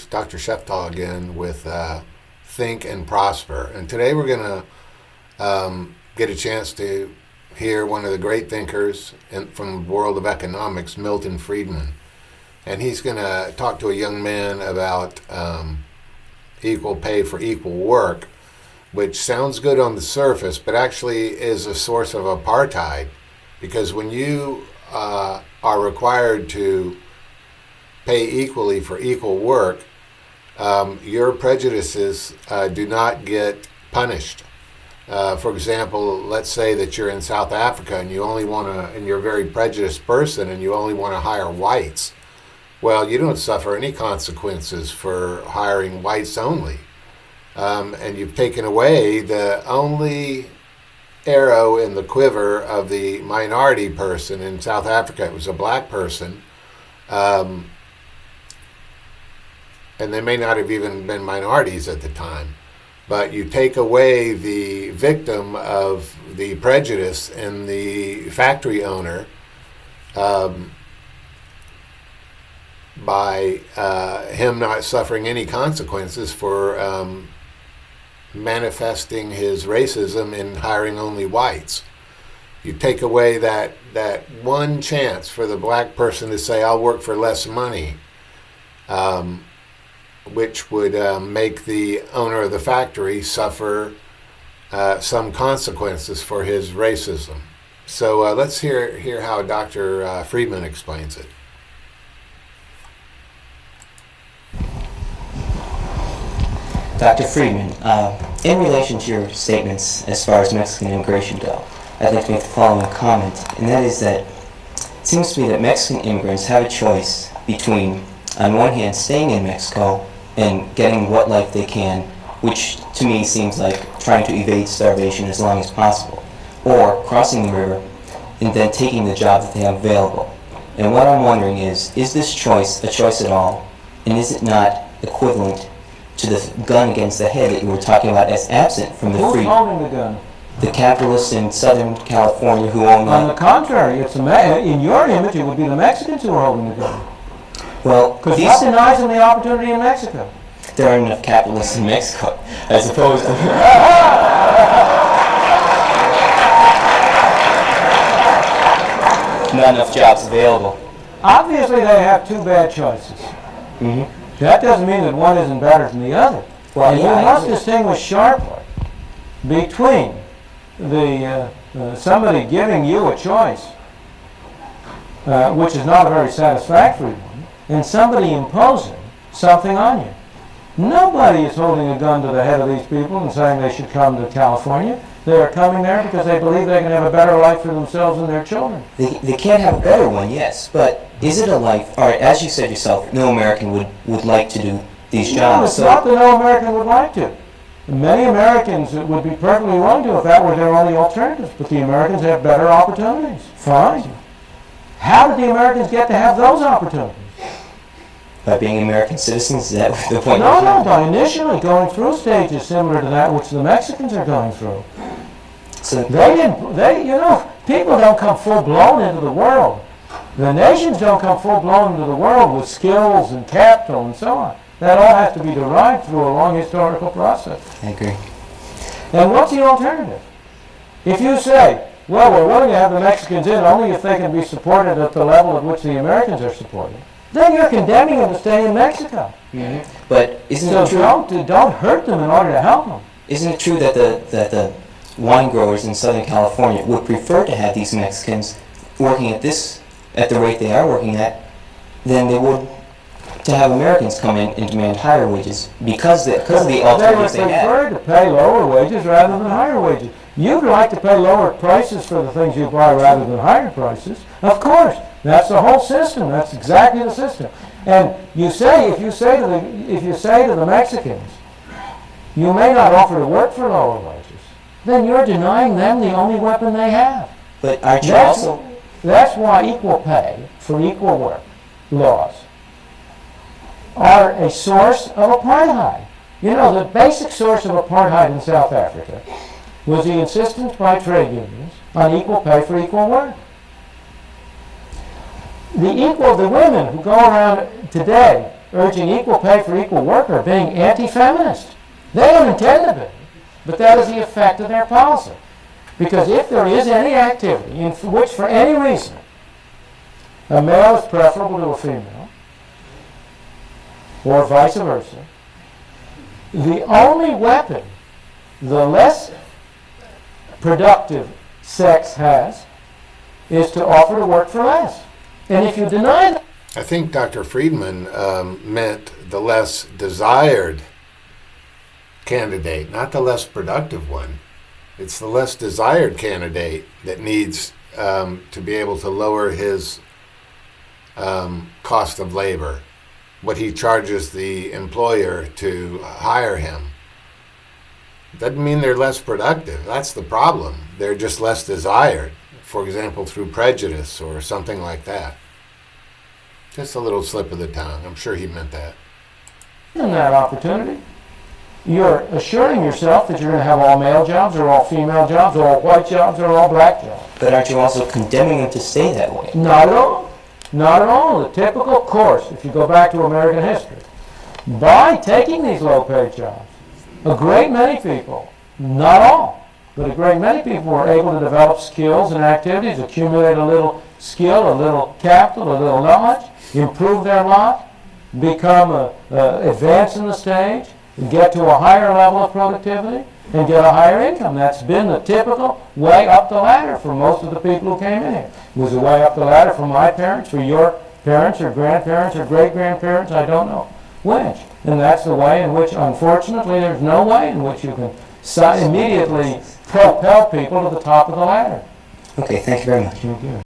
is Dr. Sheftal again with Think and Prosper. And today we're going to get a chance to hear one of the great thinkers from the world of economics, Milton Friedman. And he's going to talk to a young man about equal pay for equal work, which sounds good on the surface, but actually is a source of apartheid. Because when you are required to pay equally for equal work, your prejudices do not get punished. For example, let's say that you're in South Africa and and you're a very prejudiced person and you only want to hire whites. Well, you don't suffer any consequences for hiring whites only. And you've taken away the only arrow in the quiver of the minority person. In South Africa, it was a black person. And they may not have even been minorities at the time. But you take away the victim of the prejudice and the factory owner by him not suffering any consequences for manifesting his racism in hiring only whites. You take away that one chance for the black person to say, I'll work for less money, which would make the owner of the factory suffer some consequences for his racism. So let's hear how Dr. Friedman explains it. Dr. Friedman, in relation to your statements as far as Mexican immigration go, I'd like to make the following comment, and that is that it seems to me that Mexican immigrants have a choice between, on one hand, staying in Mexico and getting what life they can, which to me seems like trying to evade starvation as long as possible, or crossing the river and then taking the job that they have available. And what I'm wondering is this choice a choice at all, and is it not equivalent to the gun against the head that you were talking about as absent from the free? Who's holding the gun? The capitalists in Southern California who own that. On the contrary, it's in your image, it would be the Mexicans who are holding the gun. Well, because what denies them the opportunity in Mexico? There aren't enough capitalists in Mexico, as opposed to... Not enough jobs available. Obviously, they have two bad choices. Mm-hmm. That doesn't mean that one isn't better than the other. Well, and you must distinguish sharply between the somebody giving you a choice, which is not a very satisfactory one, and somebody imposing something on you. Nobody is holding a gun to the head of these people and saying they should come to California. They are coming there because they believe they can have a better life for themselves and their children. They can't have a better one, yes, but is it a life, or as you said yourself, no American would like to do these jobs? No, it's not that no American would like to. Many Americans would be perfectly willing to if that were their only alternative, but the Americans have better opportunities. Fine. How did the Americans get to have those opportunities? By being American citizens? Is that the point? No, by initially going through stages similar to that which the Mexicans are going through. So people don't come full-blown into the world. The nations don't come full-blown into the world with skills and capital and so on. That all has to be derived through a long historical process. I agree. And what's the alternative? If you say, well, we're willing to have the Mexicans in only if they can be supported at the level at which the Americans are supported, then you're condemning them to stay in Mexico. Mm-hmm. But isn't it true? Don't hurt them in order to help them. Isn't it true that the wine growers in Southern California would prefer to have these Mexicans working at the rate they are working at than they would to have Americans come in and demand higher wages because of the alternatives they have? They would prefer to pay lower wages rather than higher wages. You'd like to pay lower prices for the things you buy rather than higher prices. Of course, that's the whole system. That's exactly the system. And if you say to the Mexicans, you may not offer to work for lower wages, then you're denying them the only weapon they have. But aren't you also? That's why equal pay for equal work laws are a source of apartheid. You know, the basic source of apartheid in South Africa was the insistence by trade unions on equal pay for equal work. The women who go around today urging equal pay for equal work are being anti-feminist. They don't intend to be, but that is the effect of their policy. Because if there is any activity in which, for any reason, a male is preferable to a female, or vice versa, the only weapon the less productive sex has is to offer to work for less. And if you deny that, I think Dr. Friedman meant the less desired candidate, not the less productive one. It's the less desired candidate that needs to be able to lower his cost of labor, what he charges the employer to hire him. Doesn't mean they're less productive. That's the problem. They're just less desired, for example, through prejudice or something like that. Just a little slip of the tongue. I'm sure he meant that. in that opportunity, you're assuring yourself that you're going to have all male jobs or all female jobs or all white jobs or all black jobs. But aren't you also condemning them to stay that way? Not at all. Not at all. The typical course, if you go back to American history, by taking these low-paid jobs, a great many people, not all, but a great many people were able to develop skills and activities, accumulate a little skill, a little capital, a little knowledge, improve their lot, become advance in the stage, get to a higher level of productivity, and get a higher income. That's been the typical way up the ladder for most of the people who came in here. It was a way up the ladder for my parents, for your parents, or grandparents, or great-grandparents, I don't know which. And that's the way in which, unfortunately, there's no way in which you can immediately propel people to the top of the ladder. Okay, thank you very much. Thank you.